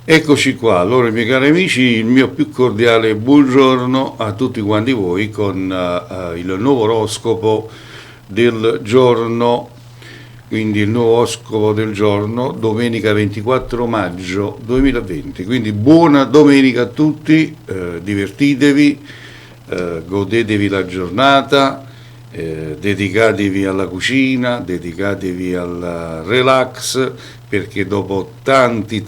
Eccoci qua, allora miei cari amici, il mio più cordiale buongiorno a tutti quanti voi con il nuovo oroscopo del giorno, quindi il nuovo oroscopo del giorno, domenica 24 maggio 2020, quindi buona domenica a tutti, divertitevi, godetevi la giornata, dedicatevi alla cucina, dedicatevi al relax, perché dopo tanti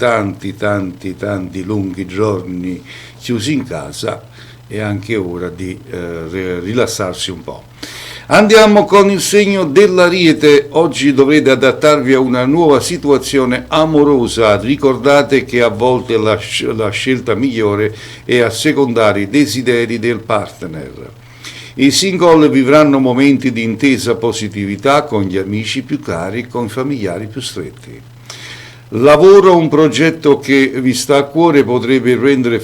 lunghi giorni chiusi in casa è anche ora di rilassarsi un po'. Andiamo con il segno dell'Ariete. Oggi dovrete adattarvi a una nuova situazione amorosa. Ricordate che a volte la scelta migliore è assecondare i desideri del partner. I single vivranno momenti di intesa positività con gli amici più cari e con i familiari più stretti. Lavoro, un progetto che vi sta a cuore potrebbe prendere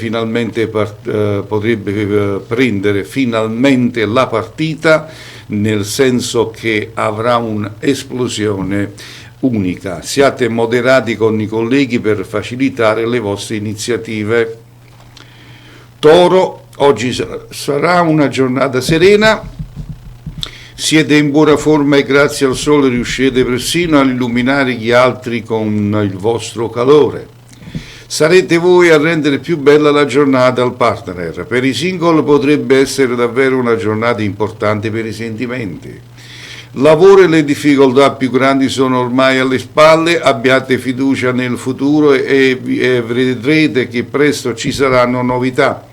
finalmente la partita, nel senso che avrà un'esplosione unica. Siate moderati con i colleghi per facilitare le vostre iniziative. Toro, oggi sarà una giornata serena. Siete in buona forma e grazie al sole riuscite persino a illuminare gli altri con il vostro calore. Sarete voi a rendere più bella la giornata al partner. Per i single potrebbe essere davvero una giornata importante per i sentimenti. Lavoro e le difficoltà più grandi sono ormai alle spalle, abbiate fiducia nel futuro e vedrete che presto ci saranno novità.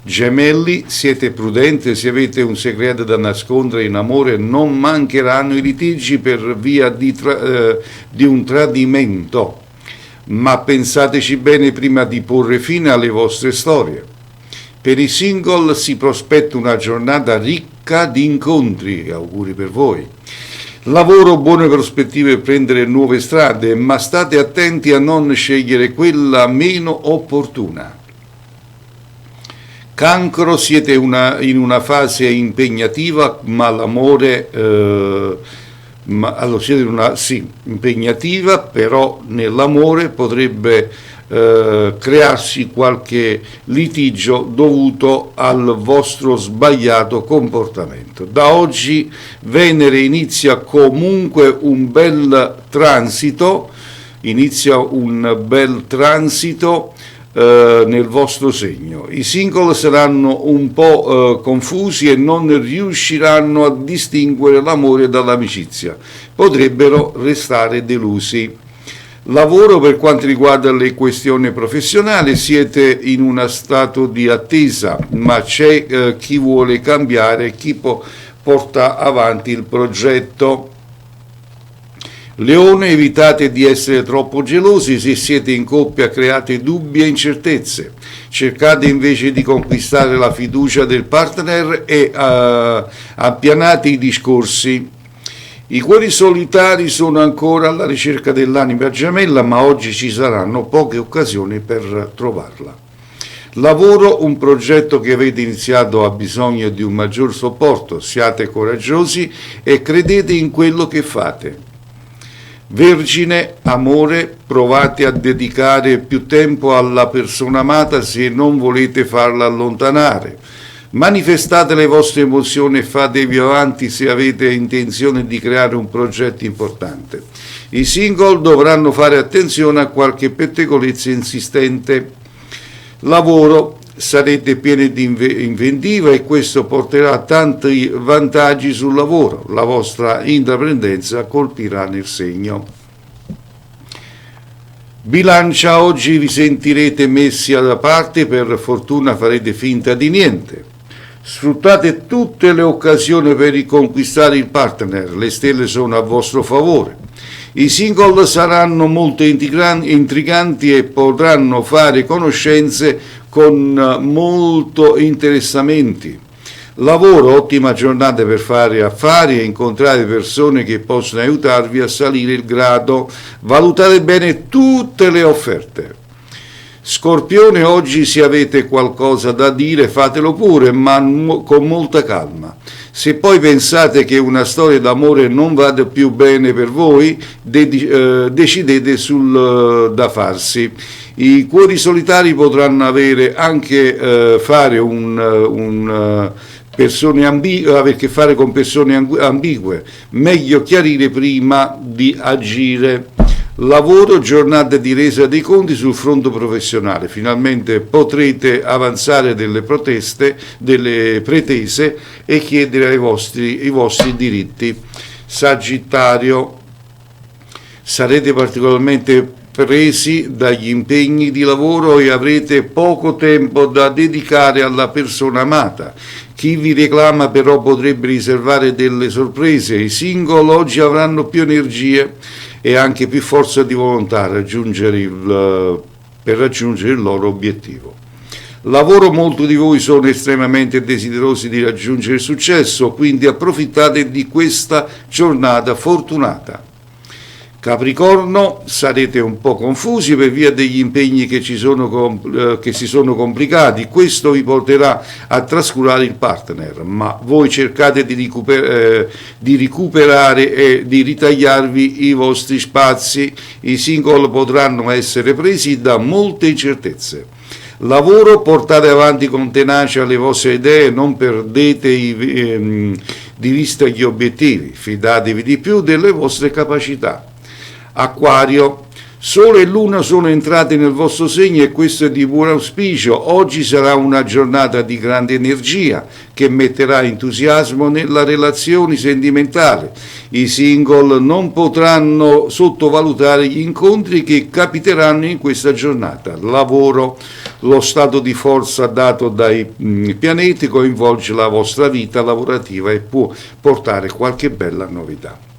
Gemelli, siete prudenti, se avete un segreto da nascondere in amore non mancheranno i litigi per via di un tradimento, ma pensateci bene prima di porre fine alle vostre storie. Per i single si prospetta una giornata ricca di incontri, auguri per voi. Lavoro, buone prospettive per prendere nuove strade, ma state attenti a non scegliere quella meno opportuna. Cancro, siete in una fase impegnativa, ma l'amore, impegnativa, però nell'amore potrebbe crearsi qualche litigio dovuto al vostro sbagliato comportamento. Da oggi Venere inizia comunque un bel transito, nel vostro segno. I single saranno un po' confusi e non riusciranno a distinguere l'amore dall'amicizia. Potrebbero restare delusi. Lavoro, per quanto riguarda le questioni professionali, siete in uno stato di attesa, ma c'è chi vuole cambiare, chi porta avanti il progetto. Leone, evitate di essere troppo gelosi, se siete in coppia create dubbi e incertezze. Cercate invece di conquistare la fiducia del partner e appianate i discorsi. I cuori solitari sono ancora alla ricerca dell'anima gemella, ma oggi ci saranno poche occasioni per trovarla. Lavoro, un progetto che avete iniziato ha bisogno di un maggior supporto. Siate coraggiosi e credete in quello che fate. Vergine, amore, provate a dedicare più tempo alla persona amata se non volete farla allontanare. Manifestate le vostre emozioni e fatevi avanti se avete intenzione di creare un progetto importante. I single dovranno fare attenzione a qualche pettegolezza insistente. Lavoro, sarete pieni di inventiva e questo porterà tanti vantaggi sul lavoro. La vostra intraprendenza colpirà nel segno. Bilancia, oggi vi sentirete messi da parte, per fortuna farete finta di niente. Sfruttate tutte le occasioni per riconquistare il partner, le stelle sono a vostro favore. I single saranno molto intriganti e potranno fare conoscenze con molto interessamenti. Lavoro, ottima giornata per fare affari e incontrare persone che possono aiutarvi a salire il grado. Valutate bene tutte le offerte. Scorpione, oggi se avete qualcosa da dire fatelo pure, ma con molta calma. Se poi pensate che una storia d'amore non vada più bene per voi, decidete sul da farsi. I cuori solitari potranno avere anche avere a che fare con persone ambigue, meglio chiarire prima di agire. Lavoro, giornata di resa dei conti sul fronte professionale, finalmente potrete avanzare delle pretese e chiedere i vostri diritti. Sagittario, sarete particolarmente presi dagli impegni di lavoro e avrete poco tempo da dedicare alla persona amata. Chi vi reclama però potrebbe riservare delle sorprese. I single oggi avranno più energie e anche più forza di volontà per raggiungere il loro obiettivo. Lavoro, molti di voi sono estremamente desiderosi di raggiungere il successo, quindi approfittate di questa giornata fortunata. Capricorno, sarete un po' confusi per via degli impegni che si sono complicati, questo vi porterà a trascurare il partner, ma voi cercate di recuperare e di ritagliarvi i vostri spazi. I single potranno essere presi da molte incertezze. Lavoro, portate avanti con tenacia le vostre idee, non perdete di vista gli obiettivi, fidatevi di più delle vostre capacità. Acquario, Sole e Luna sono entrati nel vostro segno e questo è di buon auspicio. Oggi sarà una giornata di grande energia che metterà entusiasmo nella relazione sentimentale. I single non potranno sottovalutare gli incontri che capiteranno in questa giornata. Lavoro, lo stato di forza dato dai pianeti coinvolge la vostra vita lavorativa e può portare qualche bella novità.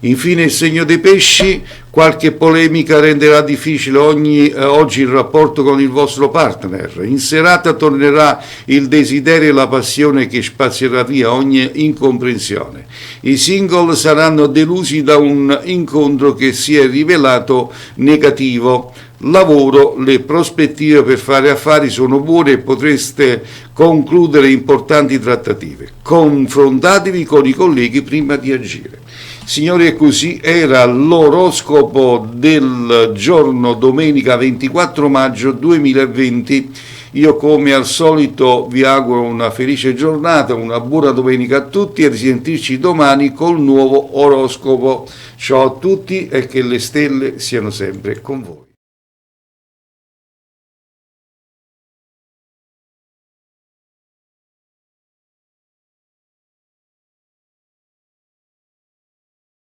Infine il segno dei pesci, qualche polemica renderà difficile oggi il rapporto con il vostro partner. In serata tornerà il desiderio e la passione che spazierà via ogni incomprensione. I single saranno delusi da un incontro che si è rivelato negativo. Lavoro, le prospettive per fare affari sono buone e potreste concludere importanti trattative. Confrontatevi con i colleghi prima di agire. Signori, e così era l'oroscopo del giorno domenica 24 maggio 2020. Io come al solito vi auguro una felice giornata, una buona domenica a tutti e risentirci domani col nuovo oroscopo. Ciao a tutti e che le stelle siano sempre con voi.